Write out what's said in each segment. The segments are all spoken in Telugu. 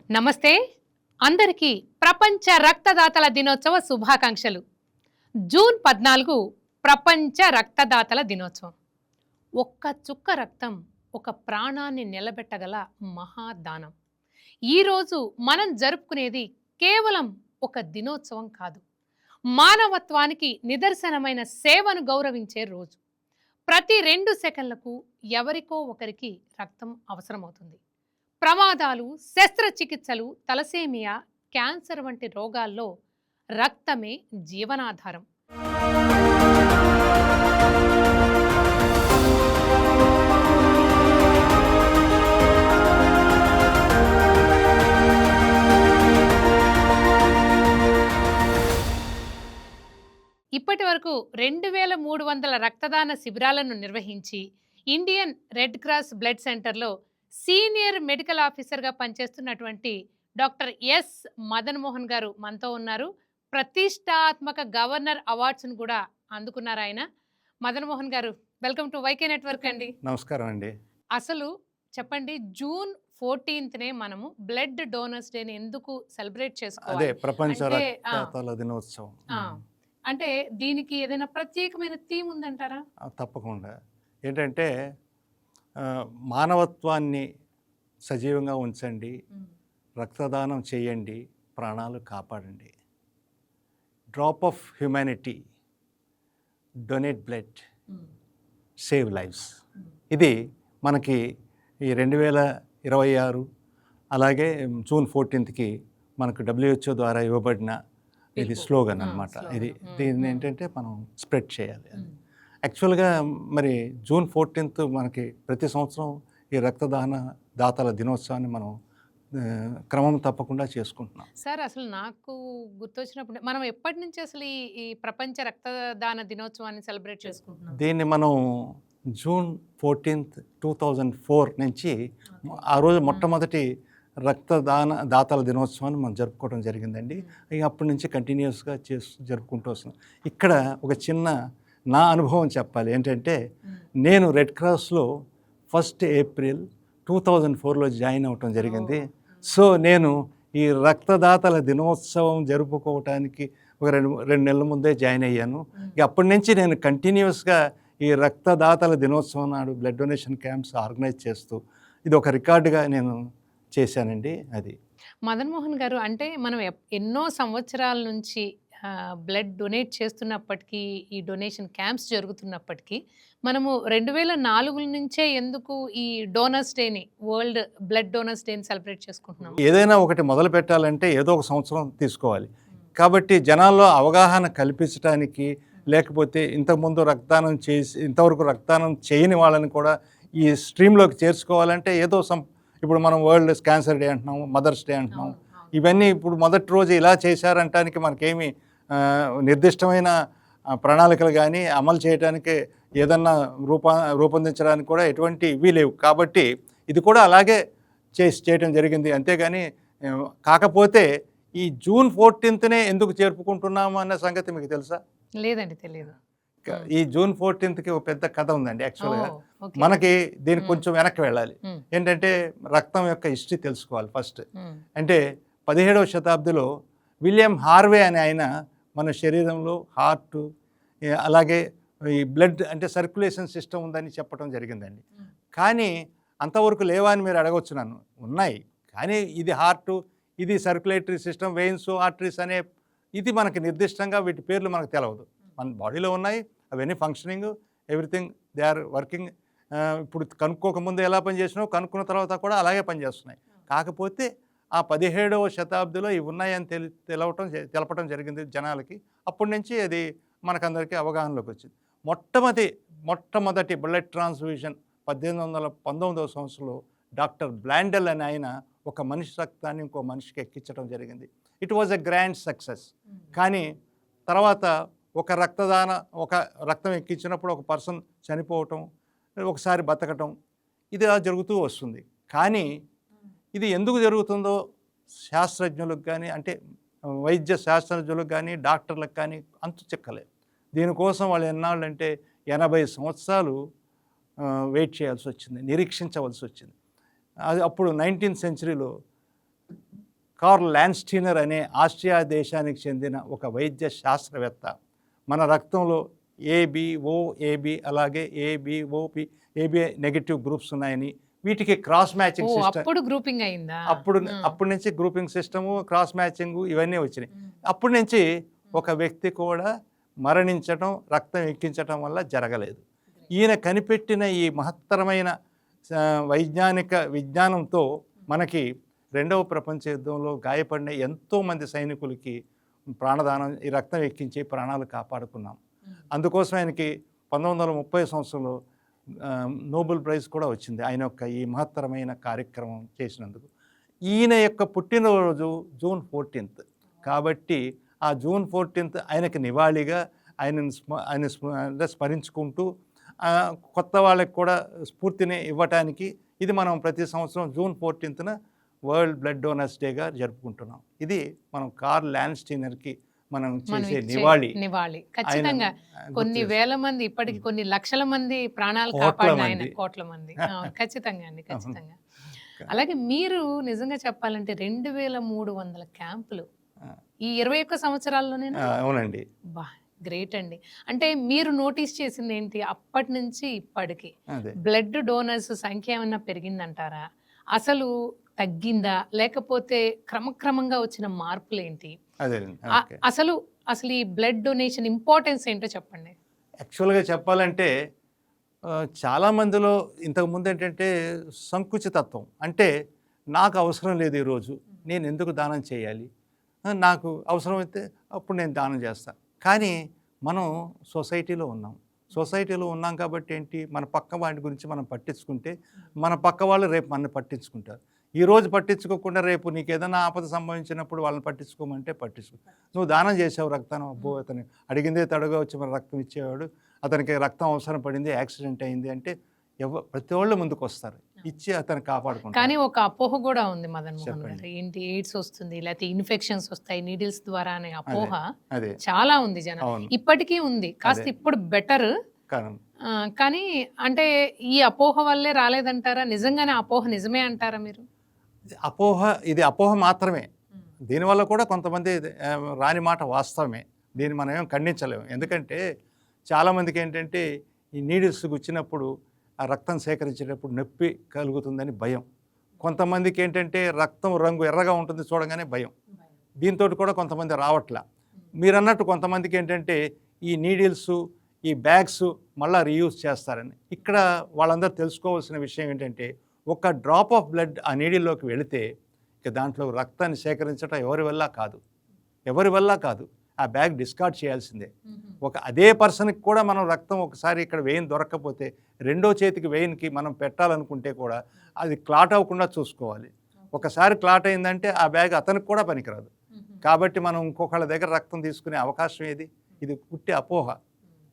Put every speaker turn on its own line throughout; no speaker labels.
నమస్తే అందరికీ ప్రపంచ రక్తదాతల దినోత్సవ శుభాకాంక్షలు. జూన్ 14 ప్రపంచ రక్తదాతల దినోత్సవం. ఒక్క చుక్క రక్తం ఒక ప్రాణాన్ని నిలబెట్టగల మహాదానం. ఈరోజు మనం జరుపుకునేది కేవలం ఒక దినోత్సవం కాదు, మానవత్వానికి నిదర్శనమైన సేవను గౌరవించే రోజు. ప్రతి 2 సెకన్లకు ఎవరికో ఒకరికి రక్తం అవసరమవుతుంది. ప్రమాదాలు, శస్త్రచికిత్సలు, తలసేమియా, క్యాన్సర్ వంటి రోగాల్లో రక్తమే జీవనాధారం. ఇప్పటి వరకు 2300 రక్తదాన శిబిరాలను నిర్వహించి ఇండియన్ రెడ్ క్రాస్ బ్లడ్ సెంటర్లో సీనియర్ మెడికల్ ఆఫీసర్గా పనిచేస్తున్నటువంటి డాక్టర్ ఎస్ మదన్ మోహన్ గారు మనతో ఉన్నారు. ప్రతిష్టాత్మక గవర్నర్ అవార్డ్స్ను కూడా అందుకున్నారు ఆయన. మదన్ మోహన్ గారు, వెల్కమ్ టు వైకే నెట్వర్క్ అండి.
నమస్కారం అండి.
అసలు చెప్పండి, జూన్ 14నే మనము బ్లడ్ డోనర్స్ డేని ఎందుకు సెలబ్రేట్ చేసుకోవాలి?
అదే ప్రపంచ రక్తదాతల దినోత్సవం.
అంటే దీనికి ఏదైనా ప్రత్యేకమైన థీమ్ ఉందంటారా?
తప్పకుండా. ఏంటంటే మానవత్వాన్ని సజీవంగా ఉంచండి, రక్తదానం చేయండి, ప్రాణాలు కాపాడండి. Drop of humanity, donate blood, save lives. ఇది మనకి ఈ 2026 అలాగే జూన్ 14కి మనకు WHO ద్వారా ఇవ్వబడిన ఇది స్లోగన్ అన్నమాట. దీన్ని ఏంటంటే మనం స్ప్రెడ్ చేయాలి. యాక్చువల్గా మరి జూన్ 14 మనకి ప్రతి సంవత్సరం ఈ దాతల దినోత్సవాన్ని మనం క్రమం తప్పకుండా చేసుకుంటున్నాం.
సార్, అసలు నాకు గుర్తొచ్చినప్పుడు మనం ఎప్పటి నుంచి అసలు ఈ ప్రపంచ రక్తదాన దినోత్సవాన్ని సెలబ్రేట్ చేసుకుంటున్నాం?
దీన్ని మనం జూన్ 14, 2004 నుంచి ఆ రోజు మొట్టమొదటి దాతల దినోత్సవాన్ని మనం జరుపుకోవడం జరిగిందండి. ఇక అప్పటి నుంచి కంటిన్యూస్గా జరుపుకుంటూ వస్తున్నాం. ఇక్కడ ఒక చిన్న నా అనుభవం చెప్పాలి. ఏంటంటే నేను రెడ్ క్రాస్లో 1 ఏప్రిల్ 2004లో జాయిన్ అవ్వటం జరిగింది. సో నేను ఈ రక్తదాతల దినోత్సవం జరుపుకోవటానికి ఒక రెండు నెలల ముందే జాయిన్ అయ్యాను. ఇక అప్పటి నుంచి నేను కంటిన్యూస్గా ఈ రక్తదాతల దినోత్సవం నాడు బ్లడ్ డొనేషన్ క్యాంప్స్ ఆర్గనైజ్ చేస్తూ ఇది ఒక రికార్డుగా నేను చేశానండి. అది
మదన్ మోహన్ గారు, అంటే మనం ఎన్నో సంవత్సరాల నుంచి బ్లడ్ డొనేట్ చేస్తున్నప్పటికీ, ఈ డొనేషన్ క్యాంప్స్ జరుగుతున్నప్పటికీ మనము 2004 నుంచే ఎందుకు ఈ డోనర్స్ డేని, వరల్డ్ బ్లడ్ డోనర్స్ డేని సెలబ్రేట్ చేసుకుంటున్నాం?
ఏదైనా ఒకటి మొదలు పెట్టాలంటే ఏదో ఒక సంవత్సరం తీసుకోవాలి. కాబట్టి జనాల్లో అవగాహన కల్పించడానికి, లేకపోతే ఇంతకుముందు ఇంతవరకు రక్తదానం చేయని వాళ్ళని కూడా ఈ స్ట్రీమ్లోకి చేర్చుకోవాలంటే ఏదో ఇప్పుడు మనం వరల్డ్ క్యాన్సర్ డే అంటున్నాం, మదర్స్ డే అంటున్నాం. ఇవన్నీ ఇప్పుడు మొదటి రోజు ఇలా చేశారంటానికి మనకేమీ నిర్దిష్టమైన ప్రణాళికలు కానీ అమలు చేయడానికి ఏదన్నా రూపొందించడానికి కూడా ఎటువంటి ఇవి లేవు. కాబట్టి ఇది కూడా అలాగే చేయటం జరిగింది. అంతేగాని కాకపోతే ఈ జూన్ 14నే ఎందుకు జరుపుకుంటున్నాము అన్న సంగతి మీకు తెలుసా?
లేదండి, తెలియదు.
ఈ జూన్ 14కి ఒక పెద్ద కథ ఉందండి. యాక్చువల్గా మనకి దీనికి కొంచెం వెనక్కి వెళ్ళాలి. ఏంటంటే రక్తం యొక్క హిస్టరీ తెలుసుకోవాలి ఫస్ట్. అంటే 17వ శతాబ్దిలో విలియం హార్వే అనే ఆయన మన శరీరంలో హార్ట్ అలాగే ఈ బ్లడ్ అంటే సర్క్యులేషన్ సిస్టమ్ ఉందని చెప్పడం జరిగిందండి. కానీ అంతవరకు లేవా అని మీరు అడగవచ్చు నన్ను. ఉన్నాయి, కానీ ఇది హార్ట్, ఇది సర్క్యులేటరీ సిస్టమ్, వెయిన్స్, ఆర్టరీస్ అనే ఇది మనకి నిర్దిష్టంగా వీటి పేర్లు మనకు తెలవదు. మన బాడీలో ఉన్నాయి, అవన్నీ functioning, everything they are working. ఇప్పుడు కనుక్కోకముందు ఎలా పనిచేసినావు, కనుక్కున్న తర్వాత కూడా అలాగే పనిచేస్తున్నాయి. కాకపోతే ఆ 17వ శతాబ్దిలో ఇవి ఉన్నాయని తెలపటం జరిగింది జనాలకి. అప్పటి నుంచి అది మనకందరికీ అవగాహనలోకి వచ్చింది. మొట్టమొదటి బ్లడ్ ట్రాన్స్ఫ్యూషన్ 1819వ సంవత్సరంలో డాక్టర్ బ్లాండెల్ అనే ఆయన ఒక మనిషి రక్తాన్ని ఇంకో మనిషికి ఎక్కించడం జరిగింది. It was a grand success. కానీ తర్వాత ఒక రక్తం ఎక్కించినప్పుడు ఒక పర్సన్ చనిపోవటం, ఒకసారి బతకటం, ఇది జరుగుతూ వస్తుంది. కానీ ఇది ఎందుకు జరుగుతుందో శాస్త్రజ్ఞులకు కానీ, అంటే వైద్య శాస్త్రజ్ఞులకు కానీ, డాక్టర్లకు కానీ అంతు చిక్కలేదు. దీనికోసం వాళ్ళు ఎన్నాళ్ళంటే 80 సంవత్సరాలు వెయిట్ చేయాల్సి వచ్చింది, నిరీక్షించవలసి వచ్చింది. అది అప్పుడు 19th సెంచరీలో కార్ల్ ల్యాండ్స్టీనర్ అనే ఆస్ట్రియా దేశానికి చెందిన ఒక వైద్య శాస్త్రవేత్త మన రక్తంలో ఏబిఓ ఏబి అలాగే ఏబిఓపి ఏబి నెగటివ్ గ్రూప్స్ ఉన్నాయని, వీటికి క్రాస్ మ్యాచింగ్ సిస్టమ్
అప్పుడు గ్రూపింగ్ అయిందా?
అప్పటి నుంచి గ్రూపింగ్ సిస్టము, క్రాస్ మ్యాచింగ్ ఇవన్నీ వచ్చినాయి. అప్పటి నుంచి ఒక వ్యక్తి కూడా మరణించడం, రక్తం ఎక్కించడం వల్ల జరగలేదు. ఈయన కనిపెట్టిన ఈ మహత్తరమైన వైజ్ఞానిక విజ్ఞానంతో మనకి రెండవ ప్రపంచ యుద్ధంలో గాయపడిన ఎంతోమంది సైనికులకి ప్రాణదానం, ఈ రక్తం ఎక్కించి ప్రాణాలు కాపాడుకున్నాం. అందుకోసం ఆయనకి 1930 సంవత్సరంలో నోబెల్ ప్రైజ్ కూడా వచ్చింది ఆయన యొక్క ఈ మహత్తరమైన కార్యక్రమం చేసినందుకు. ఈయన యొక్క పుట్టినరోజు జూన్ 14th కాబట్టి ఆ జూన్ 14th ఆయనకి నివాళిగా ఆయన స్మరించుకుంటూ కొత్త వాళ్ళకి కూడా స్ఫూర్తిని ఇవ్వటానికి ఇది మనం ప్రతి సంవత్సరం June 14th world blood donors డేగా జరుపుకుంటున్నాం. ఇది మనం కార్ల్ ల్యాండ్స్టీనర్కి మనం చేసే
నివాళి. ఖచ్చితంగా కొన్ని వేల మంది, ఇప్పటికి కొన్ని లక్షల మంది ప్రాణాలు కాపాడిన ఆయన, కోట్ల మంది. ఖచ్చితంగా అండి, ఖచ్చితంగా. అలాగే మీరు నిజంగా చెప్పాలంటే 2300 క్యాంపులు ఈ 21 సంవత్సరాల్లోనే.
అవునండి.
బా, గ్రేట్ అండి. అంటే మీరు నోటీస్ చేసింది ఏంటి అప్పటి నుంచి ఇప్పటికి? బ్లడ్ డోనర్స్ సంఖ్య ఏమన్నా పెరిగిందంటారా? అసలు తగ్గిందా? లేకపోతే క్రమక్రమంగా వచ్చిన మార్పులు ఏంటి? అసలు ఈ బ్లడ్ డొనేషన్ ఇంపార్టెన్స్ ఏంటో చెప్పండి.
యాక్చువల్గా చెప్పాలంటే చాలామందిలో ఇంతకుముందు ఏంటంటే సంకుచితత్వం, అంటే నాకు అవసరం లేదు ఈరోజు, నేను ఎందుకు దానం చేయాలి, నాకు అవసరమైతే అప్పుడు నేను దానం చేస్తాను. కానీ మనం సొసైటీలో ఉన్నాం కాబట్టి ఏంటి, మన పక్క వాటి గురించి మనం పట్టించుకుంటే మన పక్క వాళ్ళు రేపు మనల్ని పట్టించుకుంటారు. ఈరోజు పట్టించుకోకుండా రేపు నీకు ఏదైనా ఆపద సంభవించినప్పుడు వాళ్ళని పట్టించుకోమంటే పట్టించుకో. నువ్వు దానం చేసావు రక్తాన్ని, అబ్బో అతను అడిగిందే తడుగా వచ్చి మన రక్తం ఇచ్చేవాడు, అతనికి రక్తం అవసరం పడింది, యాక్సిడెంట్ అయింది అంటే ప్రతి వాళ్ళు ముందుకు వస్తారు, ఇచ్చి అతను కాపాడుకుంటారు.
కానీ ఒక అపోహ కూడా ఉంది మదన్ మోహన్ గారు, ఏంటి ఎయిడ్స్ వస్తుంది లేకపోతే ఇన్ఫెక్షన్స్ వస్తాయి నీడిల్స్ ద్వారా అనే అపోహ చాలా ఉంది జనం, ఇప్పటికీ ఉంది. కాస్త ఇప్పుడు బెటర్, కానీ అంటే ఈ అపోహ వల్లే రాలేదంటారా? నిజంగానే అపోహ నిజమే అంటారా మీరు?
ఇది అపోహ మాత్రమే. దీనివల్ల కూడా కొంతమంది రాని మాట వాస్తవమే, దీన్ని మనం ఏం ఖండించలేము. ఎందుకంటే చాలామందికి ఏంటంటే ఈ నీడిల్స్ గుచ్చినప్పుడు ఆ రక్తం సేకరించేటప్పుడు నొప్పి కలుగుతుందని భయం. కొంతమందికి ఏంటంటే రక్తం రంగు ఎర్రగా ఉంటుంది చూడగానే భయం. దీంతో కూడా కొంతమంది రావట్లా. మీరు అన్నట్టు కొంతమందికి ఏంటంటే ఈ నీడిల్స్, ఈ బ్యాగ్స్ మళ్ళీ రీయూజ్ చేస్తారని. ఇక్కడ వాళ్ళందరూ తెలుసుకోవాల్సిన విషయం ఏంటంటే, ఒక డ్రాప్ ఆఫ్ బ్లడ్ ఆ నీడిల్లోకి వెళితే ఇక దాంట్లో రక్తాన్ని సేకరించడం ఎవరి వల్ల కాదు, ఆ బ్యాగ్ డిస్కార్డ్ చేయాల్సిందే. అదే పర్సన్కి కూడా మనం రక్తం ఒకసారి ఇక్కడ వెయిన్ దొరక్కపోతే రెండో చేతికి వెయిన్కి మనం పెట్టాలనుకుంటే కూడా అది క్లాట్ అవ్వకుండా చూసుకోవాలి. ఒకసారి క్లాట్ అయిందంటే ఆ బ్యాగ్ అతనికి కూడా పనికిరాదు. కాబట్టి మనం ఇంకొకళ్ళ దగ్గర రక్తం తీసుకునే అవకాశం ఏది? ఇది పుట్టి అపోహ.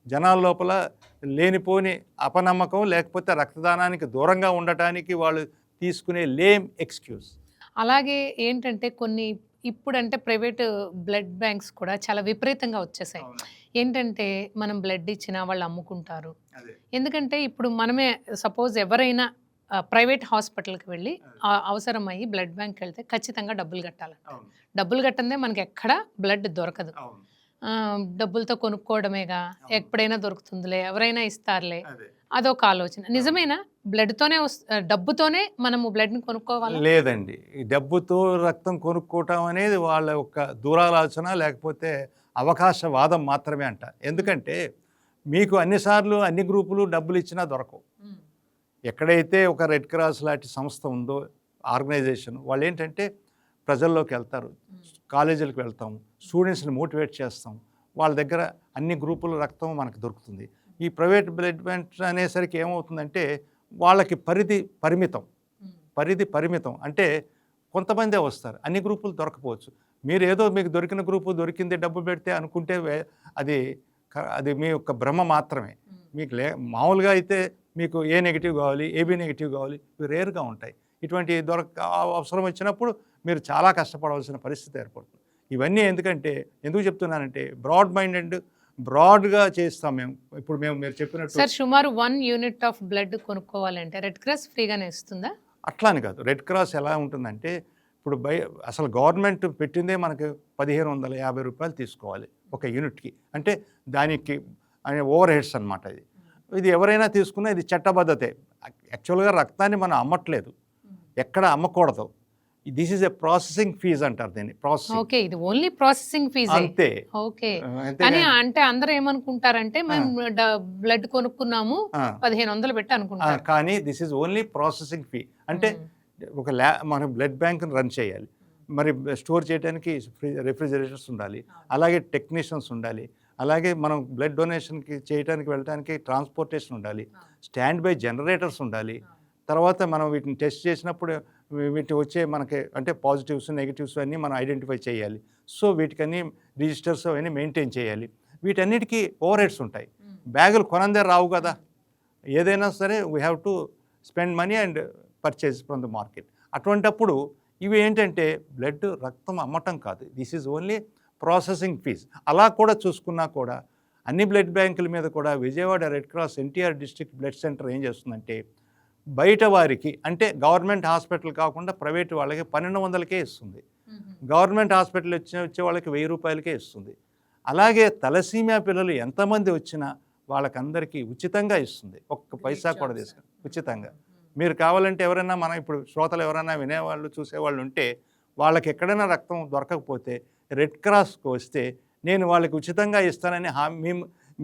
జనాల లోపల లేనిపోని అపనమ్మకం, లేకపోతే రక్తదానానికి దూరంగా ఉండటానికి వాళ్ళు తీసుకునే లేమ్ ఎక్స్క్యూజ్.
అలాగే ఏంటంటే కొన్ని ఇప్పుడంటే ప్రైవేట్ బ్లడ్ బ్యాంక్స్ కూడా చాలా విపరీతంగా వచ్చేసాయి. ఏంటంటే మనం బ్లడ్ ఇచ్చినా వాళ్ళు అమ్ముకుంటారు. ఎందుకంటే ఇప్పుడు మనమే సపోజ్ ఎవరైనా ప్రైవేట్ హాస్పిటల్కి వెళ్ళి అవసరమయ్యి బ్లడ్ బ్యాంక్కి వెళ్తే ఖచ్చితంగా డబ్బులు కట్టాలి. డబ్బులు కట్టందే మనకి ఎక్కడ బ్లడ్ దొరకదు. డబ్బులతో కొనుక్కోవడమేగా, ఎప్పుడైనా దొరుకుతుందిలే, ఎవరైనా ఇస్తారులే, అదొక ఆలోచన. నిజమేనా? బ్లడ్తోనే డబ్బుతోనే మనము బ్లడ్ని కొనుక్కోవాలి?
లేదండి, ఈ డబ్బుతో రక్తం కొనుక్కోవటం అనేది వాళ్ళ యొక్క దురాలోచన, లేకపోతే అవకాశవాదం మాత్రమే అంట. ఎందుకంటే మీకు అన్నిసార్లు అన్ని గ్రూపులు డబ్బులు ఇచ్చినా దొరకవు. ఎక్కడైతే ఒక రెడ్ క్రాస్ లాంటి సంస్థ ఉందో, ఆర్గనైజేషన్, వాళ్ళు ఏంటంటే ప్రజల్లోకి వెళ్తారు, కాలేజీలకు వెళ్తాం, స్టూడెంట్స్ని మోటివేట్ చేస్తాం, వాళ్ళ దగ్గర అన్ని గ్రూపుల రక్తం మనకు దొరుకుతుంది. ఈ ప్రైవేట్ బ్లడ్ బ్యాంక్ అనేసరికి ఏమవుతుందంటే వాళ్ళకి పరిధి పరిమితం. అంటే కొంతమందే వస్తారు, అన్ని గ్రూపులు దొరకపోవచ్చు. మీరు ఏదో మీకు దొరికిన గ్రూపు దొరికింది డబ్బు పెడితే అనుకుంటే అది మీ యొక్క భ్రమ మాత్రమే. మీకు మామూలుగా అయితే మీకు ఏ నెగిటివ్ కావాలి, ఏబీ నెగిటివ్ కావాలి, ఇవి రేర్గా ఉంటాయి. ఇటువంటి అవసరం వచ్చినప్పుడు మీరు చాలా కష్టపడవలసిన పరిస్థితి ఏర్పడుతుంది. ఇవన్నీ ఎందుకు చెప్తున్నానంటే బ్రాడ్గా చేస్తాం మేము. ఇప్పుడు మీరు చెప్పినట్టు
సార్, సుమారు 1 యూనిట్ ఆఫ్ బ్లడ్ కొనుక్కోవాలంటే రెడ్ క్రాస్ ఫ్రీగానే ఇస్తుందా?
అట్లా అని కాదు. రెడ్ క్రాస్ ఎలా ఉంటుందంటే ఇప్పుడు అసలు గవర్నమెంట్ పెట్టిందే మనకి 1550 రూపాయలు తీసుకోవాలి ఒక యూనిట్కి. అంటే దానికి ఓవర్ హెడ్స్ అనమాట. ఇది ఎవరైనా తీసుకున్నా ఇది చట్టబద్ధతే. యాక్చువల్గా రక్తాన్ని మనం అమ్మట్లేదు, ఎక్కడ అమ్మకూడదు. This is a processing fees అంటారు దీన్ని.
ఓకే, ఇది ఓన్లీ ప్రాసెసింగ్ ఫీజ్
అంతే.
ఓకే, కానీ అంటే అందరూ ఏమనుకుంటారంటే మేము బ్లడ్ కొనుక్కున్నాము 1500 పెట్టి అనుకుంటారు,
కానీ this is only processing fee. అంటే ఒక మనం బ్లడ్ బ్యాంక్ని రన్ చేయాలి, మరి స్టోర్ చేయడానికి రెఫ్రిజరేటర్స్ ఉండాలి, అలాగే టెక్నీషియన్స్ ఉండాలి, అలాగే మనం బ్లడ్ డొనేషన్కి చేయడానికి వెళ్ళడానికి ట్రాన్స్పోర్టేషన్ ఉండాలి, స్టాండ్ బై జనరేటర్స్ ఉండాలి. తర్వాత మనం వీటిని టెస్ట్ చేసినప్పుడు వీటి వచ్చే మనకి అంటే పాజిటివ్స్ నెగిటివ్స్ అన్నీ మనం ఐడెంటిఫై చేయాలి. సో వీటికన్నీ రిజిస్టర్స్ అవన్నీ మెయింటైన్ చేయాలి. వీటన్నిటికీ ఓవర్ హెడ్స్ ఉంటాయి. బ్యాగులు కొనందే రావు కదా, ఏదైనా సరే we have to spend money and purchase from the market. అటువంటప్పుడు ఇవి ఏంటంటే బ్లడ్ రక్తం అమ్మటం కాదు, this is only processing fees. అలా కూడా చూసుకున్నా కూడా అన్ని బ్లడ్ బ్యాంకుల మీద కూడా Vijayawada red cross NTR district blood centre ఏం చేస్తుందంటే బయట వారికి అంటే గవర్నమెంట్ హాస్పిటల్ కాకుండా ప్రైవేట్ వాళ్ళకి 1200కే ఇస్తుంది, గవర్నమెంట్ హాస్పిటల్ వచ్చే వాళ్ళకి 1000 రూపాయలకే ఇస్తుంది. అలాగే తలసీమియా పిల్లలు ఎంతమంది వచ్చినా వాళ్ళకందరికీ ఉచితంగా ఇస్తుంది, ఒక్క పైసా కూడా తీసుకుని ఉచితంగా. మీరు కావాలంటే ఎవరైనా మనం ఇప్పుడు శ్రోతలు ఎవరైనా వినేవాళ్ళు చూసేవాళ్ళు ఉంటే వాళ్ళకి ఎక్కడైనా రక్తం దొరకకపోతే రెడ్ క్రాస్కి వస్తే నేను వాళ్ళకి ఉచితంగా ఇస్తానని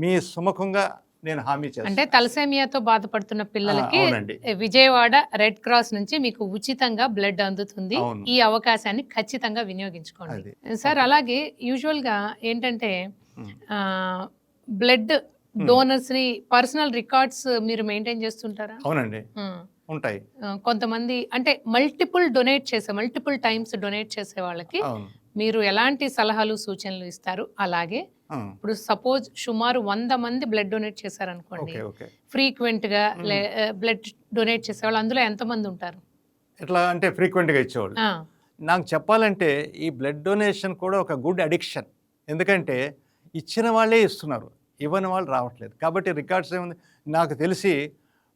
మీ సుముఖంగా నేను హామీ చేస్తాను.
అంటే తలసేమియాతో బాధపడుతున్న పిల్లలకి విజయవాడ రెడ్ క్రాస్ నుంచి మీకు ఉచితంగా బ్లడ్ అందుతుంది. ఈ అవకాశాన్ని ఖచ్చితంగా వినియోగించుకోండి సార్. అలాగే యూజువల్ గా ఏంటంటే బ్లడ్ డోనర్స్ ని పర్సనల్ రికార్డ్స్ మీరు మెయింటైన్ చేస్తుంటారా?
అవునండి, ఉంటాయి.
కొంతమంది అంటే మల్టిపుల్ టైమ్స్ డొనేట్ చేసే వాళ్ళకి మీరు ఎలాంటి సలహాలు సూచనలు ఇస్తారు? అలాగే ఇప్పుడు సపోజ్ సుమారు 100 మంది బ్లడ్ డొనేట్ చేశారనుకోండి, ఫ్రీక్వెంట్ గా బ్లడ్ డొనేట్ చేసే వాళ్ళు అందులో ఎంతమంది ఉంటారు?
ఎట్లా అంటే ఫ్రీక్వెంట్ గా ఇచ్చేవాళ్ళు. నాకు చెప్పాలంటే ఈ బ్లడ్ డొనేషన్ కూడా ఒక గుడ్ అడిక్షన్. ఎందుకంటే ఇచ్చిన వాళ్ళే ఇస్తున్నారు, ఇవ్వని వాళ్ళు రావట్లేదు. కాబట్టి రికార్డ్స్ ఏముంది, నాకు తెలిసి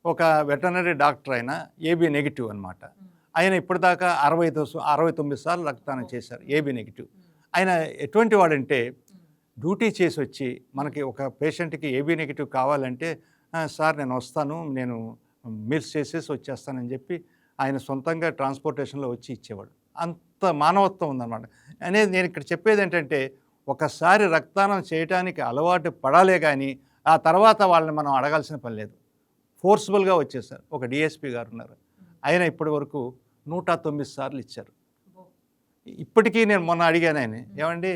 ఒక వెటర్నరీ డాక్టర్ అయినా ఏబీ నెగిటివ్ అనమాట. ఆయన ఇప్పటిదాకా 69 సార్లు రక్తదానం చేశారు, ఏబీ నెగిటివ్. ఆయన ఎటువంటి వాడంటే డ్యూటీ చేసి వచ్చి మనకి ఒక పేషెంట్కి ఏబీ నెగిటివ్ కావాలంటే సార్ నేను వస్తాను, నేను మీల్స్ చేసేసి వచ్చేస్తానని చెప్పి ఆయన సొంతంగా ట్రాన్స్పోర్టేషన్లో వచ్చి ఇచ్చేవాడు. అంత మానవత్వం ఉందన్నమాట. అనేది నేను ఇక్కడ చెప్పేది ఏంటంటే ఒకసారి రక్తదానం చేయడానికి అలవాటు పడాలే కానీ ఆ తర్వాత వాళ్ళని మనం అడగాల్సిన పని లేదు, ఫోర్స్ఫుల్గా వచ్చేసారు. ఒక డిఎస్పీ గారు ఉన్నారు, ఆయన ఇప్పటి వరకు 109 సార్లు ఇచ్చారు. ఇప్పటికీ నేను మొన్న అడిగాను ఆయన, ఏమండి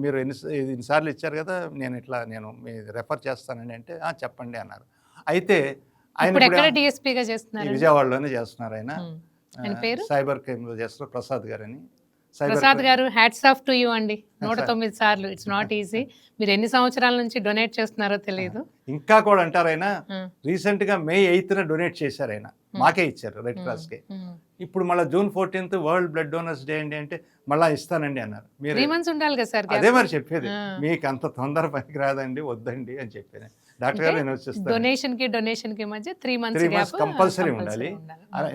మీరు ఎన్నిసార్లు ఇచ్చారు కదా, నేను మీ రెఫర్ చేస్తానండి అంటే చెప్పండి అన్నారు. అయితే ఆయన విజయవాడలోనే చేస్తున్నారు. ఆయన సైబర్ క్రైమ్లో చేస్తున్నారు, ప్రసాద్ గారు అని.
ప్రసాద్ గారు హ్యాట్స్ ఆఫ్ టు యూ అండి. 109 సార్లు ఇట్స్ నాట్ ఈజీ. మీరు ఎన్ని సంవత్సరాల నుంచి డొనేట్ చేస్తున్నారో తెలియదు.
ఇంకా కూడా అంటారు ఆయన రీసెంట్ గా May 8th డొనేట్ చేశారు, ఆయన మాకే ఇచ్చారు రెడ్ క్రాస్ కి. ఇప్పుడు మళ్ళీ June 14th world blood donors day అంటే మళ్ళీ ఇస్తానండి అన్నారు. మీరు
3 months ఉండాలి కదా సార్.
అదే మరి చెప్పేది, మీకు అంత తొందర పనికి రాదండి, వద్దండి అని చెప్పాను. డాక్టర్ గారు నేను వచ్చేస్తాను.
డొనేషన్ కి మధ్య 3 months
కంపల్సరీ ఉండాలి.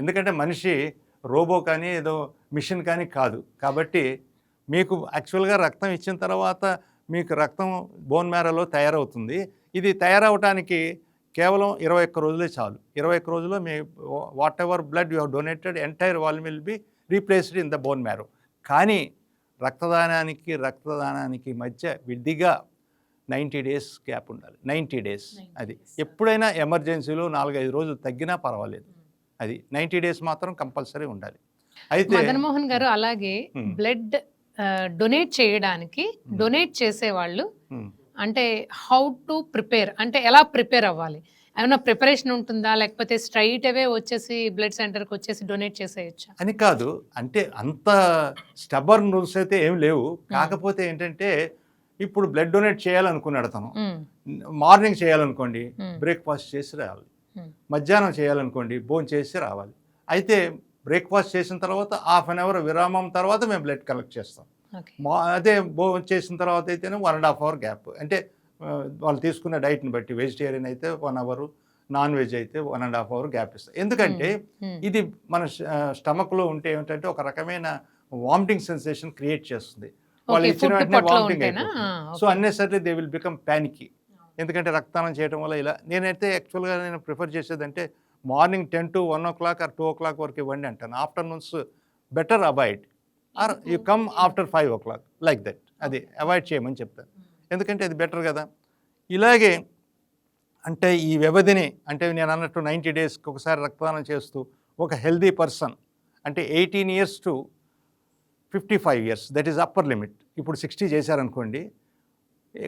ఎందుకంటే మనిషి రోబో కానీ ఏదో మిషన్ కానీ కాదు. కాబట్టి మీకు యాక్చువల్గా రక్తం ఇచ్చిన తర్వాత మీకు రక్తం బోన్ మ్యారోలో తయారవుతుంది. ఇది తయారవటానికి కేవలం 21 రోజులే చాలు. 21 రోజుల్లో me what ever blood you have donated entire volume will be replaced in the bone marrow. కానీ రక్తదానానికి మధ్య విడిగా 90 days గ్యాప్ ఉండాలి. 90 days అది ఎప్పుడైనా ఎమర్జెన్సీలో 4-5 రోజులు తగ్గినా పర్వాలేదు, అది 90 days మాత్రం కంపల్సరీ ఉండాలి. అయితే
మదన్మోహన్ గారు అలాగే బ్లడ్ డొనేట్ చేయడానికి డొనేట్ చేసేవాళ్ళు అంటే హౌ టు ప్రిపేర్, అంటే ఎలా ప్రిపేర్ అవ్వాలి? ఏమైనా ప్రిపరేషన్ ఉంటుందా, లేకపోతే స్ట్రైట్ అవే వచ్చేసి బ్లడ్ సెంటర్కి వచ్చేసి డొనేట్ చేసేయచ్చా
అని? కాదు, అంటే అంత స్టబర్న్ రూల్స్ అయితే ఏం లేవు. కాకపోతే ఏంటంటే ఇప్పుడు బ్లడ్ డొనేట్ చేయాలనుకున్నాడు అతను, మార్నింగ్ చేయాలనుకోండి బ్రేక్ఫాస్ట్ చేసి రావాలి, మధ్యాహ్నం చేయాలనుకోండి భోజనం చేసి రావాలి. అయితే బ్రేక్ఫాస్ట్ చేసిన తర్వాత 1/2 hour విరామం తర్వాత మేము బ్లడ్ కలెక్ట్ చేస్తాం. అదే భోజనం చేసిన తర్వాత అయితేనే 1.5 hour గ్యాప్. అంటే వాళ్ళు తీసుకున్న డైట్ని బట్టి వెజిటేరియన్ అయితే 1 hour, నాన్ వెజ్ అయితే 1.5 అవర్ గ్యాప్ ఇస్తాం. ఎందుకంటే ఇది మన స్టమక్లో ఉంటే ఏమిటంటే ఒక రకమైన వామిటింగ్ సెన్సేషన్ క్రియేట్ చేస్తుంది. వాళ్ళు ఇచ్చిన వెంటనే వామిటింగ్ అయిపోతుంది. So unnecessary they will become panicky. ఎందుకంటే రక్తదానం చేయడం వల్ల ఇలా నేనైతే యాక్చువల్గా నేను ప్రిఫర్ చేసేదంటే morning 10 to 1 o'clock or 2 o'clock వరకు ఇవ్వండి అంటాను. Afternoons better avoid or you come after 5 o'clock like that. అది అవాయిడ్ చేయమని చెప్తాను. ఎందుకంటే అది బెటర్ కదా. ఇలాగే అంటే ఈ వ్యవధిని అంటే నేను అన్నట్టు 90 daysకి ఒకసారి రక్తదానం చేస్తూ ఒక హెల్దీ పర్సన్ అంటే 18 years to 55 years that is upper limit. ఇప్పుడు 60 చేశారనుకోండి,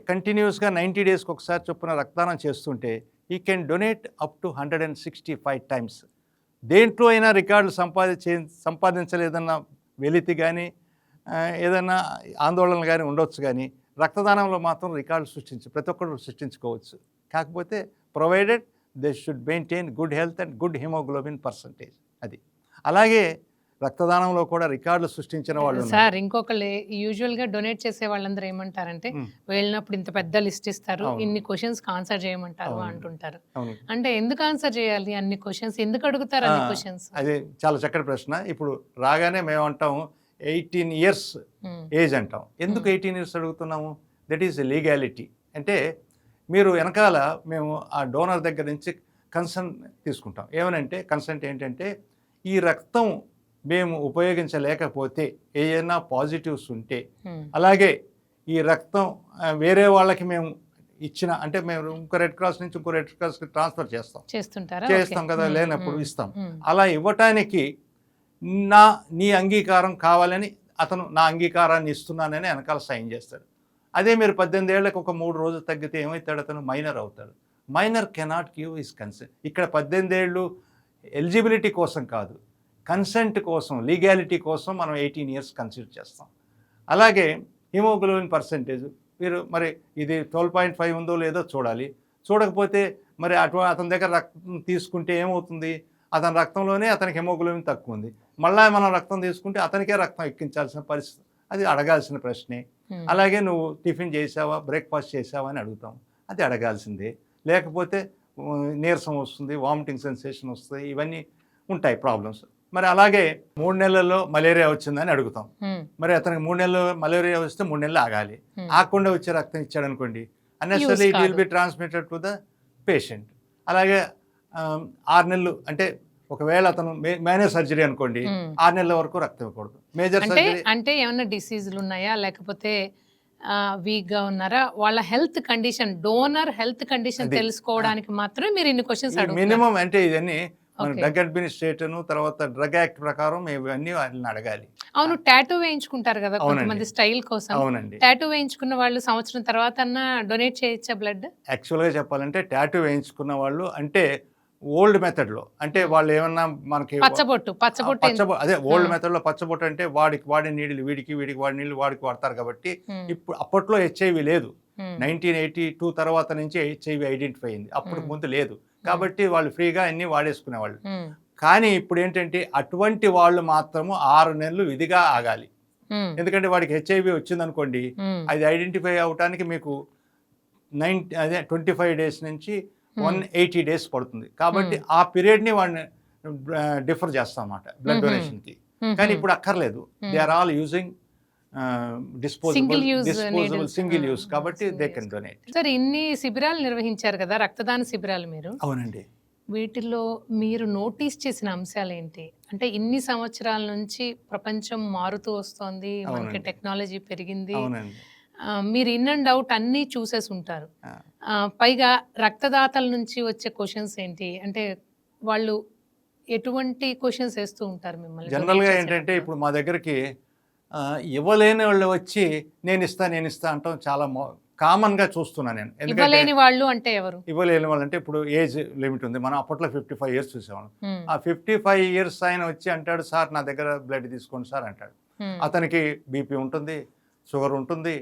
కంటిన్యూస్గా 90 daysకి ఒకసారి చొప్పున రక్తదానం చేస్తుంటే ఈ can donate up to 165 times. దేంట్లో అయినా రికార్డులు సంపాదించలేదన్న వెలితి కానీ ఏదైనా ఆందోళనలు కానీ ఉండొచ్చు, కానీ రక్తదానంలో మాత్రం రికార్డులు ప్రతి ఒక్కరు సృష్టించుకోవచ్చు. కాకపోతే provided they should maintain good health and good haemoglobin percentage. అది అలాగే రక్తదానంలో కూడా రికార్డులు సృష్టించిన వాళ్ళు
సార్. ఇంకొకళ్ళు యూజువల్గా డొనేట్ చేసే వాళ్ళందరూ ఏమంటారంటే వెళ్ళినప్పుడు ఇంత పెద్ద లిస్ట్ ఇస్తారు, ఇన్ని క్వశ్చన్స్ ఆన్సర్ చేయమంటారు అంటుంటారు. అంటే ఎందుకు ఆన్సర్ చేయాలి అన్ని క్వశ్చన్స్, ఎందుకు అడుగుతారు అన్ని క్వశ్చన్స్?
అది చాలా చక్కటి ప్రశ్న. ఇప్పుడు రాగానే మేము అంటాం 18 years ఏజ్ అంటాం. ఎందుకు 18 years అడుగుతున్నాము? That is legality. అంటే మీరు వెనకాల మేము ఆ డోనర్ దగ్గర నుంచి కన్సర్న్ తీసుకుంటాం. ఏమనంటే కన్సెంట్ ఏంటంటే ఈ రక్తం మేము ఉపయోగించలేకపోతే ఏదైనా పాజిటివ్స్ ఉంటే, అలాగే ఈ రక్తం వేరే వాళ్ళకి మేము ఇచ్చిన అంటే మేము ఇంకో రెడ్ క్రాస్ నుంచి ఇంకో రెడ్ క్రాస్కి ట్రాన్స్ఫర్ చేస్తాం కదా, లేనప్పుడు ఇస్తాం. అలా ఇవ్వటానికి నీ అంగీకారం కావాలని అతను నా అంగీకారాన్ని ఇస్తున్నానని వెనకాల సైన్ చేస్తాడు. అదే మీరు 18 ఏళ్లకు ఒక 3 రోజులు తగ్గితే ఏమవుతాడు? అతను మైనర్ అవుతాడు. Minor cannot give his consent. ఇక్కడ 18 ఏళ్ళు ఎలిజిబిలిటీ కోసం కాదు, కన్సెంట్ కోసం, లీగాలిటీ కోసం మనం 18 years కన్సిడర్ చేస్తాం. అలాగే హిమోగ్లోబిన్ పర్సంటేజ్ మీరు మరి ఇది 12.5 ఉందో లేదో చూడాలి. చూడకపోతే మరి అతని దగ్గర రక్తం తీసుకుంటే ఏమవుతుంది? అతని రక్తంలోనే అతనికి హిమోగ్లోబిన్ తక్కువ ఉంది, మళ్ళీ మనం రక్తం తీసుకుంటే అతనికే రక్తం ఎక్కించాల్సిన పరిస్థితి. అది అడగాల్సిన ప్రశ్నే. అలాగే నువ్వు టిఫిన్ చేసావా, బ్రేక్ఫాస్ట్ చేసావా అని అడుగుతాం, అది అడగాల్సిందే. లేకపోతే నీరసం వస్తుంది, వామిటింగ్ సెన్సేషన్ వస్తుంది, ఇవన్నీ ఉంటాయి ప్రాబ్లమ్స్. మరి అలాగే 3 నెలల్లో మలేరియా వచ్చిందని అడుగుతాం. మరి అతనికి 3 నెలలు మలేరియా వస్తే 3 నెలలు ఆగాలి. ఆగకుండా వచ్చే రక్తం ఇచ్చాడు అనుకోండి, unnecessary it will be transmitted to the patient. అలాగే 6 నెలలు అంటే ఒకవేళ అతను మేజర్ సర్జరీ అనుకోండి, 6 నెలల వరకు రక్తం ఇవ్వకూడదు. మేజర్ సర్జరీ అంటే
ఏమైనా డిసీజులు ఉన్నాయా, లేకపోతే వీక్గా ఉన్నారా, వాళ్ళ health condition, donor health condition తెలుసుకోవడానికి మాత్రమే మీరు ఇన్ని క్వశ్చన్స్ అడుగుతారు
మినిమం. అంటే ఇవన్నీ మన డ్రగ్ అడ్మినిస్ట్రేటర్ తర్వాత డ్రగ్ యాక్ట్ ప్రకారం ఇవన్నీ వాళ్ళని అడగాలి.
అవును, టాటూ వేయించుకుంటారు కదా కొంతమంది స్టైల్ కోసం.
అవునండి,
టాటూ వేయించుకున్న వాళ్ళు సంవత్సరం తర్వాత డొనేట్ చేయొచ్చా బ్లడ్?
యాక్చువల్గా చెప్పాలంటే టాటూ వేయించుకున్న వాళ్ళు అంటే ఓల్డ్ మెథడ్లో, అంటే వాళ్ళు ఏమన్నా మనకి
పచ్చబొట్టు
అదే ఓల్డ్ మెథడ్లో పచ్చబొట్టు అంటే వాడి నీళ్ళు వీడికి వాడి నీళ్ళు వాడికి వాడతారు. కాబట్టి ఇప్పుడు అప్పట్లో హెచ్ఐవి లేదు. 1982 తర్వాత నుంచి హెచ్ఐవి ఐడెంటిఫై అయింది, అప్పుడు ముందు లేదు. కాబట్టి వాళ్ళు ఫ్రీగా అన్ని వాడేసుకునేవాళ్ళు. కానీ ఇప్పుడు ఏంటంటే అటువంటి వాళ్ళు మాత్రము 6 నెలలు విధిగా ఆగాలి. ఎందుకంటే వాడికి హెచ్ఐవి వచ్చిందనుకోండి, అది ఐడెంటిఫై అవడానికి మీకు 25 days నుంచి 180 days పడుతుంది. కాబట్టి ఆ పీరియడ్ని వాడిని డిఫర్ చేస్తాం అన్నమాట బ్లడ్ డొనేషన్కి. కానీ ఇప్పుడు అక్కర్లేదు, they are all using disposable single use, కాబట్టి దే కెన్ డొనేట్.
సార్, ఇన్ని శిబిరాలు నిర్వహించారు కదా, రక్తదాన శిబిరాలు మీరు.
అవునండి.
వీటిల్లో మీరు నోటీస్ చేసిన అంశాలు ఏంటి? అంటే ఇన్ని సంవత్సరాల నుంచి ప్రపంచం మారుతూ వస్తోంది, మనకి టెక్నాలజీ పెరిగింది, మీరు ఇన్ అండ్ అవుట్ అన్నీ చూసేసి ఉంటారు. పైగా రక్తదాతల నుంచి వచ్చే క్వశ్చన్స్ ఏంటి అంటే వాళ్ళు ఎటువంటి క్వశ్చన్స్ వేస్తూ ఉంటారు మిమ్మల్ని?
జనరల్గా ఏంటంటే ఇప్పుడు మా దగ్గరికి ఇవ్వలేని వాళ్ళు వచ్చి నేను ఇస్తా అంటాం చాలా కామన్గా చూస్తున్నాను నేను.
ఇవ్వలేని వాళ్ళు అంటే ఎవరు?
ఇవ్వలేని వాళ్ళు అంటే ఇప్పుడు ఏజ్ లిమిట్ ఉంది, మనం అప్పట్లో 55 years చూసేవాళ్ళం. ఆ 55 years ఆయన వచ్చి అంటాడు, సార్ నా దగ్గర బ్లడ్ తీసుకోండి సార్ అంటాడు. అతనికి బీపీ ఉంటుంది, షుగర్ ఉంటుంది,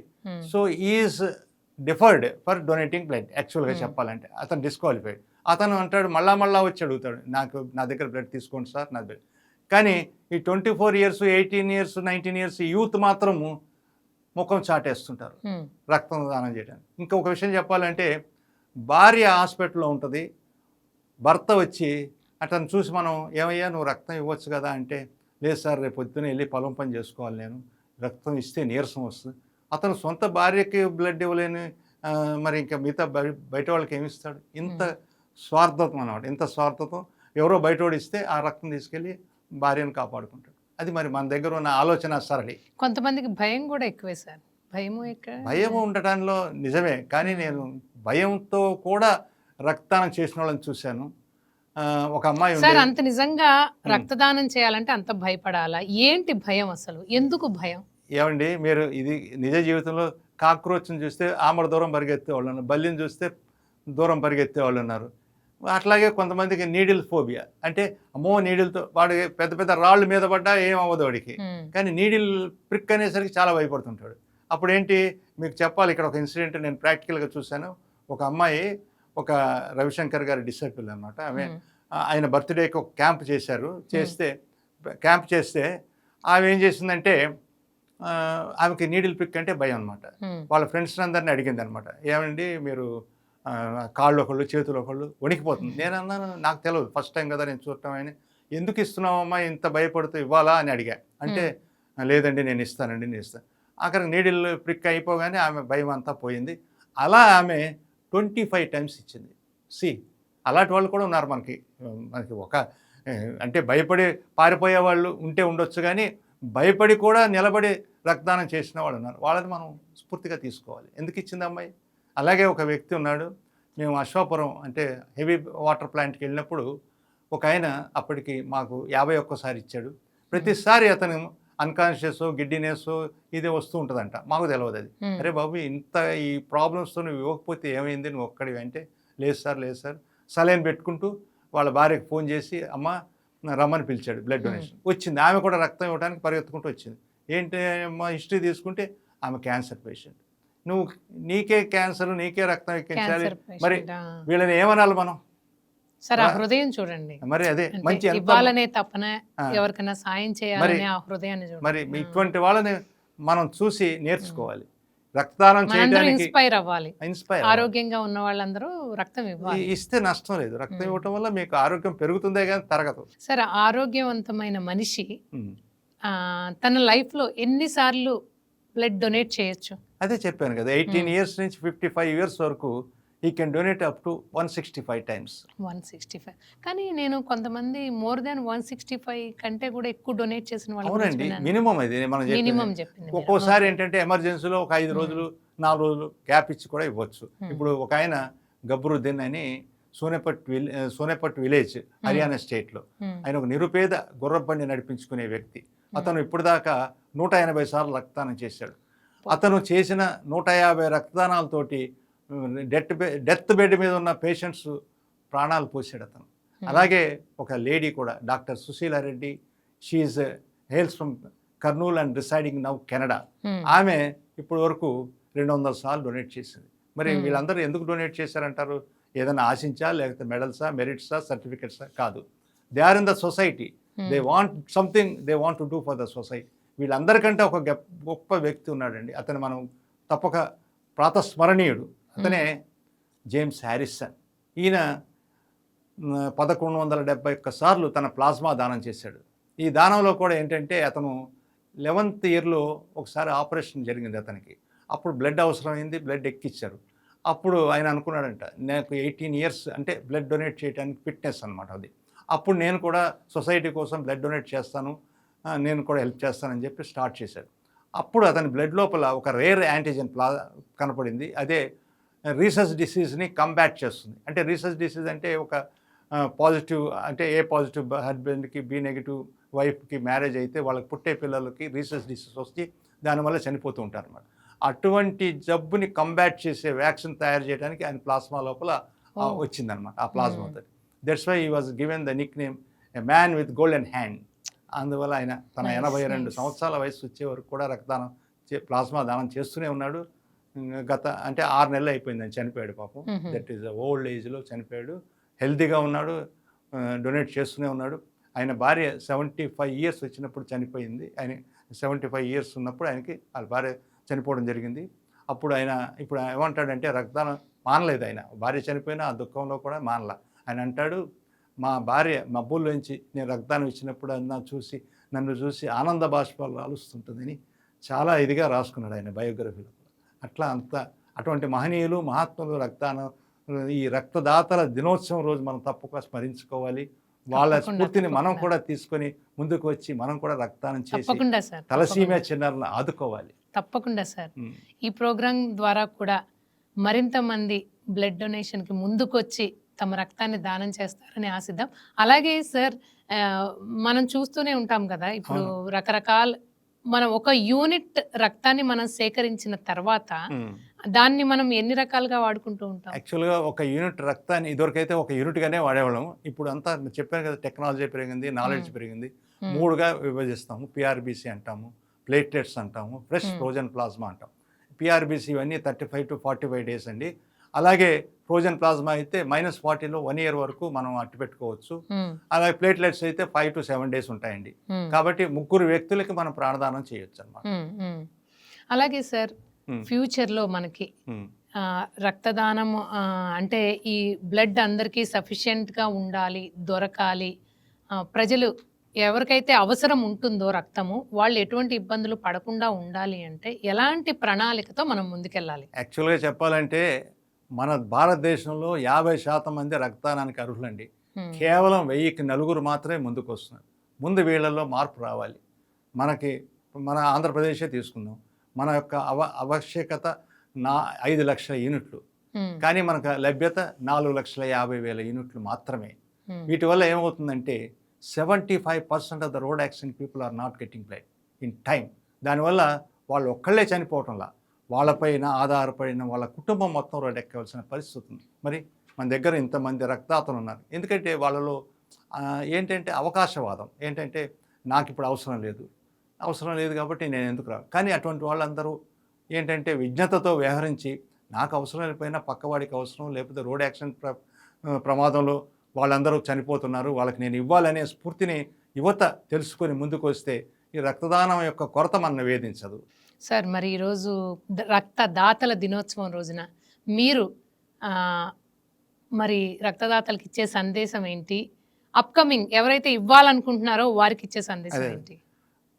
so is deferred for donating blood. యాక్చువల్గా చెప్పాలంటే అతను డిస్క్వాలిఫైడ్. అతను అంటాడు మళ్ళా వచ్చి అడుగుతాడు, నా దగ్గర బ్లడ్ తీసుకోండి సార్ నా బ్లడ్. కానీ ఈ 24 years, 18 years, 19 years యూత్ మాత్రము ముఖం చాటేస్తుంటారు రక్తం దానం చేయడానికి. ఇంకొక విషయం చెప్పాలంటే భార్య హాస్పిటల్లో ఉంటుంది, భర్త వచ్చి అతను చూసి మనం ఏమయ్యా నువ్వు రక్తం ఇవ్వచ్చు కదా అంటే, లేదు సార్ రేపు పొద్దున్నే వెళ్ళి పొలం పని చేసుకోవాలి నేను, రక్తం ఇస్తే నీరసం వస్తుంది. అతను సొంత భార్యకి బ్లడ్ ఇవ్వలేని మరి ఇంకా మిగతా బయట వాళ్ళకి ఏమి ఇస్తాడు? ఇంత స్వార్థతం అన్నమాట. ఇంత స్వార్థతం ఎవరో బయటోడు ఇస్తే ఆ రక్తం తీసుకెళ్ళి భార్యను కాపాడుకుంటాడు. అది మరి మన దగ్గర ఉన్న ఆలోచన సరళి.
కొంతమందికి భయం కూడా ఎక్కువే సార్.
భయం ఉండటంలో నిజమే, కానీ నేను భయంతో కూడా రక్తదానం చేసిన వాళ్ళని చూశాను. ఒక అమ్మాయి
సార్, అంత నిజంగా రక్తదానం చేయాలంటే అంత భయపడాలా? ఏంటి భయం అసలు? ఎందుకు భయం?
ఏమండి, మీరు ఇది నిజ జీవితంలో కాక్రోచ్ని చూస్తే ఆమడ దూరం పరిగెత్తే వాళ్ళు ఉన్నారు, బల్లిని చూస్తే దూరం పరిగెత్తే వాళ్ళు ఉన్నారు. అట్లాగే కొంతమందికి నీడిల్ ఫోబియా, అంటే అమ్మో నీడిల్తో వాడు పెద్ద పెద్ద రాళ్ళు మీద పడ్డా ఏం అవ్వదు వాడికి, కానీ నీడిల్ ప్రిక్ అనేసరికి చాలా భయపడుతుంటాడు. అప్పుడు ఏంటి మీకు చెప్పాలి, ఇక్కడ ఒక ఇన్సిడెంట్ నేను ప్రాక్టికల్గా చూశాను. ఒక అమ్మాయి, ఒక రవిశంకర్ గారి డిసైపుల్ అనమాట ఆమె, ఆయన బర్త్డేకి ఒక క్యాంప్ చేశారు. క్యాంప్ చేస్తే ఆమె ఏం చేసిందంటే, ఆమెకి నీడిల్ పిక్ అంటే భయం అనమాట. వాళ్ళ ఫ్రెండ్స్ అందరినీ అడిగింది అనమాట, ఏమండి మీరు కాళ్ళు ఒకళ్ళు చేతులు ఒకళ్ళు వణికిపోతుంది. నేను అన్నాను నాకు తెలియదు, ఫస్ట్ టైం కదా నేను చూడటం. ఆయన ఎందుకు ఇస్తున్నావమ్మా ఇంత భయపడుతూ, ఇవ్వాలా అని అడిగా. అంటే లేదండి నేను ఇస్తానండి, నేను ఇస్తాను. అక్కడికి నీడిల్ ప్రిక్ అయిపోగానే ఆమె భయం అంతా పోయింది. అలా ఆమె 25 టైమ్స్ ఇచ్చింది. అలాంటి వాళ్ళు కూడా ఉన్నారు మనకి. ఒక అంటే భయపడి పారిపోయే వాళ్ళు ఉంటే ఉండొచ్చు, కానీ భయపడి కూడా నిలబడి రక్తదానం చేసిన వాళ్ళు ఉన్నారు. వాళ్ళని మనం స్ఫూర్తిగా తీసుకోవాలి. ఎందుకు ఇచ్చింది అమ్మాయి? అలాగే ఒక వ్యక్తి ఉన్నాడు. మేము అశ్వాపురం అంటే హెవీ వాటర్ ప్లాంట్కి వెళ్ళినప్పుడు ఒక ఆయన అప్పటికి మాకు 51 ఇచ్చాడు. ప్రతిసారి అతను అన్కాన్షియస్ గిడ్డినెస్ ఇదే వస్తూ ఉంటుందంట, మాకు తెలియదు అది. అరే బాబు ఇంత ఈ ప్రాబ్లమ్స్తో నువ్వు ఇవ్వకపోతే ఏమైంది, నువ్వు ఒక్కడివి అంటే, లేదు సార్ సలైన్ పెట్టుకుంటూ వాళ్ళ భార్యకు ఫోన్ చేసి అమ్మ రమ్మని పిలిచాడు. బ్లడ్ డొనేషన్ వచ్చింది. ఆమె కూడా రక్తం ఇవ్వడానికి పరిగెత్తుకుంటూ వచ్చింది. ఏంటి అమ్మ హిస్టరీ తీసుకుంటే ఆమె క్యాన్సర్ పేషెంట్. నువ్వు నీకే క్యాన్సర్, నీకే రక్తం ఎక్కించాలి, మరి వీళ్ళని ఏమనాలి మనం?
సార్ ఆ హృదయం చూడండి,
మరి అదే మంచి
ఇవ్వాలనే తపన, ఎవరికైనా సాయం చేయాలనే ఆ హృదయాన్ని చూడండి.
మరి ఇటువంటి వాళ్ళని మనం చూసి నేర్చుకోవాలి. రక్తదానం చేయడానికి
ఇన్స్పైర్ అవ్వాలి. ఆరోగ్యంగా ఉన్న వాళ్ళందరూ రక్తం ఇవ్వాలి.
ఇస్తే నష్టం లేదు. రక్తం ఇవ్వటం వల్ల మీకు ఆరోగ్యం పెరుగుతుందే కానీ తరగదు.
సరే, ఆరోగ్యవంతమైన మనిషి తన లైఫ్ లో ఎన్నిసార్లు బ్లడ్ డొనేట్ చేయొచ్చు?
అదే చెప్పాను కదా, 18 ఇయర్స్ నుంచి 55 ఇయర్స్ వరకు he can donate up to 165 times.
165. కానీ నేను కొంతమంది మోర్ దాన్ 165 కంటే కూడా ఎక్కువ డొనేట్ చేసిన వాళ్ళు.
అవునండి, మినిమం అది మనం చెప్పింది. ఒక్కోసారి ఏంటంటే ఎమర్జెన్సీలో ఒక 5 రోజులు 4 రోజులు గ్యాప్ ఇచ్చి కూడా ఇవ్వచ్చు. ఇప్పుడు ఒక ఆయన గబ్రుద్దీన్ అని సోనేపట్ విలేజ్ హర్యానా స్టేట్లో, ఆయన ఒక నిరుపేద గుర్రబండి నడిపించుకునే వ్యక్తి. అతను ఇప్పుడు దాకా 180 సార్లు రక్తదానం చేశాడు. అతను చేసిన 150 రక్తదానాలతోటి డెత్ బెడ్ మీద ఉన్న పేషెంట్స్ ప్రాణాలు పోసాడు అతను. అలాగే ఒక లేడీ కూడా, doctor Sushila Reddy, she is hails from Kurnool and residing now Canada. ఆమె ఇప్పటి వరకు 200 సార్లు డొనేట్ చేసింది. మరి వీళ్ళందరూ ఎందుకు డొనేట్ చేశారంటారు? ఏదైనా ఆశించా, లేకపోతే మెడల్సా, మెరిట్సా, సర్టిఫికెట్సా? కాదు. They are in the society, they want something, they want to do for the society. వీళ్ళందరికంటే ఒక గొప్ప వ్యక్తి ఉన్నాడండి, అతను మనం తప్పక ప్రాతస్మరణీయుడు. అతనే జేమ్స్ హ్యారిసన్. ఈయన 1171 సార్లు తన ప్లాస్మా దానం చేశాడు. ఈ దానంలో కూడా ఏంటంటే అతను 11th ఇయర్లో ఒకసారి ఆపరేషన్ జరిగింది అతనికి. అప్పుడు బ్లడ్ అవసరమైంది, బ్లడ్ ఎక్కిచ్చారు. అప్పుడు ఆయన అనుకున్నాడంట, నాకు 18 ఇయర్స్ అంటే బ్లడ్ డొనేట్ చేయడానికి ఫిట్నెస్ అనమాట అది. అప్పుడు నేను కూడా సొసైటీ కోసం బ్లడ్ డొనేట్ చేస్తాను, నేను కూడా హెల్ప్ చేస్తానని చెప్పి స్టార్ట్ చేశాడు. అప్పుడు అతని బ్లడ్ లోపల ఒక రేర్ యాంటీజెన్ కనపడింది. అదే రీసెస్ డిసీజ్ని కంబ్యాట్ చేస్తుంది. అంటే రీసెస్ డిసీజ్ అంటే ఒక పాజిటివ్, అంటే ఏ పాజిటివ్ హస్బెండ్కి, బి నెగిటివ్ వైఫ్కి మ్యారేజ్ అయితే వాళ్ళకి పుట్టే పిల్లలకి రీసెస్ డిసీజ్ వచ్చి దానివల్ల చనిపోతూ ఉంటారు అన్నమాట. అటువంటి జబ్బుని కంబ్యాట్ చేసే వ్యాక్సిన్ తయారు చేయడానికి ఆయన ప్లాస్మా లోపల వచ్చిందనమాట, ఆ plasma. That's why he was given the nickname a man with golden hand. అందువల్ల ఆయన తన 82 సంవత్సరాల వయసు వచ్చే వరకు కూడా రక్తదానం ప్లాస్మా దానం చేస్తూనే ఉన్నాడు. అంటే 6 నెలలు అయిపోయింది ఆయన చనిపోయాడు పాపం. దట్ ఈస్ ఓల్డ్ ఏజ్లో చనిపోయాడు. హెల్తీగా ఉన్నాడు, డొనేట్ చేస్తూనే ఉన్నాడు. ఆయన భార్య 75 ఇయర్స్ వచ్చినప్పుడు చనిపోయింది. ఆయన 75 ఇయర్స్ ఉన్నప్పుడు ఆయనకి వాళ్ళ భార్య చనిపోవడం జరిగింది. అప్పుడు ఆయన ఇప్పుడు ఏమంటాడంటే రక్తదానం మానలేదు ఆయన. భార్య చనిపోయినా ఆ దుఃఖంలో కూడా మానలా. ఆయన అంటాడు, మా భార్య మబ్బుల్లోంచి నేను రక్తదానం ఇచ్చినప్పుడు నన్ను చూసి ఆనంద బాష్పాలు రాలుస్తుంటుందని చాలా ఇదిగా రాసుకున్నాడు ఆయన బయోగ్రఫీలో. అట్లా అటువంటి మహనీయులు మహాత్ములు రక్తదానం, ఈ రక్తదాతల దినోత్సవం రోజు మనం తప్పక స్మరించుకోవాలి. వాళ్ళ స్ఫూర్తిని మనం కూడా తీసుకొని ముందుకు వచ్చి మనం కూడా రక్తదానం చేసి తలసీమియా చిన్నారులను ఆదుకోవాలి.
తప్పకుండా సార్. ఈ ప్రోగ్రాం ద్వారా కూడా మరింత మంది బ్లడ్ డొనేషన్కి ముందుకొచ్చి తమ రక్తాన్ని దానం చేస్తారని ఆశిద్దాం. అలాగే సార్, మనం చూస్తూనే ఉంటాం కదా, ఇప్పుడు రకరకాల మనం ఒక యూనిట్ రక్తాన్ని మనం సేకరించిన తర్వాత దాన్ని మనం ఎన్ని రకాలుగా వాడుకుంటూ ఉంటాం?
యాక్చువల్గా ఒక యూనిట్ రక్తాన్ని ఇదివరకైతే ఒక యూనిట్గానే వాడేవాళ్ళం. ఇప్పుడు అంతా చెప్పాను కదా, టెక్నాలజీ పెరిగింది, నాలెడ్జ్ పెరిగింది. 3గా విభజిస్తాము. పిఆర్బిసి అంటాము, ప్లేట్లెట్స్ అంటాము, ఫ్రెష్ ఫ్రోజన్ ప్లాస్మా అంటాం. పిఆర్బిసి ఇవన్నీ 35 to 45 డేస్ అండి. అలాగే ఫ్రోజన్ ప్లాస్మా అయితే -40లో 1 year వరకు మనం అట్టు పెట్టుకోవచ్చు. అలాగే ప్లేట్లెట్స్ అయితే 5 to 7 days ఉంటాయండి. కాబట్టి 3 వ్యక్తులకి మనం ప్రాణదానం చేయొచ్చు అన్నమాట.
అలాగే సార్, ఫ్యూచర్లో మనకి రక్తదానం అంటే ఈ బ్లడ్ అందరికీ సఫిషియెంట్గా ఉండాలి, దొరకాలి, ప్రజలు ఎవరికైతే అవసరం ఉంటుందో రక్తము వాళ్ళు ఎటువంటి ఇబ్బందులు పడకుండా ఉండాలి అంటే ఎలాంటి ప్రణాళికతో మనం ముందుకెళ్ళాలి?
యాక్చువల్గా చెప్పాలంటే మన భారతదేశంలో 50% మంది రక్తదానానికి అర్హులండి. కేవలం 1000కి 4 మాత్రమే ముందుకు వస్తున్నారు. ముందు వీళ్ళల్లో మార్పు రావాలి. మన ఆంధ్రప్రదేశే తీసుకుందాం. మన యొక్క ఆవశ్యకత 5 లక్షల యూనిట్లు, కానీ మనకు లభ్యత 4,50,000 యూనిట్లు మాత్రమే. వీటి వల్ల ఏమవుతుందంటే 75% of the road accident people are not getting blood in time. దానివల్ల వాళ్ళు ఒక్కళ్ళే చనిపోవటంలా, వాళ్ళపైన ఆధారపడిన వాళ్ళ కుటుంబం మొత్తం రోడ్ ఎక్కవలసిన పరిస్థితి ఉంది. మరి మన దగ్గర ఇంతమంది రక్తదాతలు ఉన్నారు. ఎందుకంటే వాళ్ళలో ఏంటంటే అవకాశవాదం, ఏంటంటే నాకు ఇప్పుడు అవసరం లేదు కాబట్టి నేను ఎందుకు రా. కానీ అటువంటి వాళ్ళందరూ ఏంటంటే విజ్ఞతతో వ్యవహరించి నాకు అవసరం లేకపోయినా పక్కవాడికి అవసరం, లేకపోతే రోడ్ యాక్సిడెంట్ ప్రమాదంలో వాళ్ళందరూ చనిపోతున్నారు, వాళ్ళకి నేను ఇవ్వాలనే స్ఫూర్తిని యువత తెలుసుకొని ముందుకు వస్తే ఈ రక్తదానం యొక్క కొరత మనల్ని వేధించదు.
సార్, మరి ఈరోజు రక్తదాతల దినోత్సవం రోజున మీరు మరి రక్తదాతలకు ఇచ్చే సందేశం ఏంటి? అప్కమింగ్ ఎవరైతే ఇవ్వాలనుకుంటున్నారో వారికి ఇచ్చే సందేశం ఏంటి?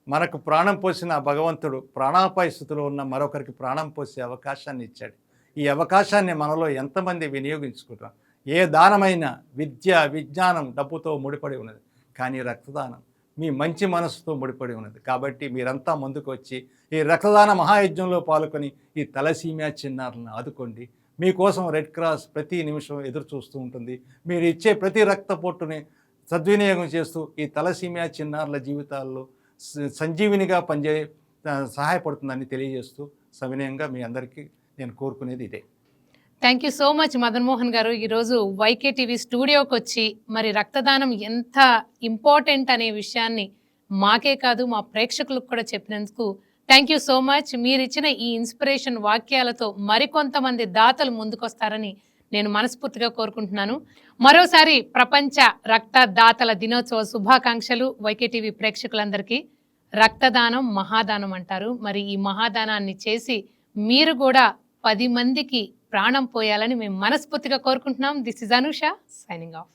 మనకు ప్రాణం పోసిన భగవంతుడు ప్రాణాపాయ స్థితిలో ఉన్న మరొకరికి ప్రాణం పోసే అవకాశాన్ని ఇచ్చాడు. ఈ అవకాశాన్ని మనలో ఎంతమంది వినియోగించుకుంటాం? ఏ దానమైనా విద్య, విజ్ఞానం, డబ్బుతో ముడిపడి ఉన్నది, కానీ రక్తదానం మీ మంచి మనసుతో ముడిపడి ఉన్నది. కాబట్టి మీరంతా ముందుకు వచ్చి ఈ రక్తదాన మహాయజ్ఞంలో పాల్గొని ఈ తలసీమియా చిన్నారులను ఆదుకోండి. మీకోసం రెడ్ క్రాస్ ప్రతి నిమిషం ఎదురు చూస్తూ ఉంటుంది. మీరు ఇచ్చే ప్రతి రక్త పొట్టుని సద్వినియోగం చేస్తూ ఈ తలసీమియా చిన్నారుల జీవితాల్లో సంజీవినిగా సహాయపడుతుందని తెలియజేస్తూ సవినయంగా మీ అందరికీ నేను కోరుకునేది ఇదే.
Thank you so much Madan Mohan గారు. ఈరోజు వైకే టీవీ స్టూడియోకి వచ్చి మరి రక్తదానం ఎంత ఇంపార్టెంట్ అనే విషయాన్ని మాకే కాదు మా ప్రేక్షకులకు కూడా చెప్పినందుకు థ్యాంక్ యూ సో మచ్. మీరు ఇచ్చిన ఈ ఇన్స్పిరేషన్ వాక్యాలతో మరికొంతమంది దాతలు ముందుకొస్తారని నేను మనస్ఫూర్తిగా కోరుకుంటున్నాను. మరోసారి ప్రపంచ రక్తదాతల దినోత్సవ శుభాకాంక్షలు వైకే టీవీ ప్రేక్షకులందరికీ. రక్తదానం మహాదానం అంటారు. మరి ఈ మహాదానాన్ని చేసి మీరు కూడా 10 మందికి ప్రాణం పోయాలని మేము మనస్ఫూర్తిగా కోరుకుంటున్నాం. This is Anusha signing off.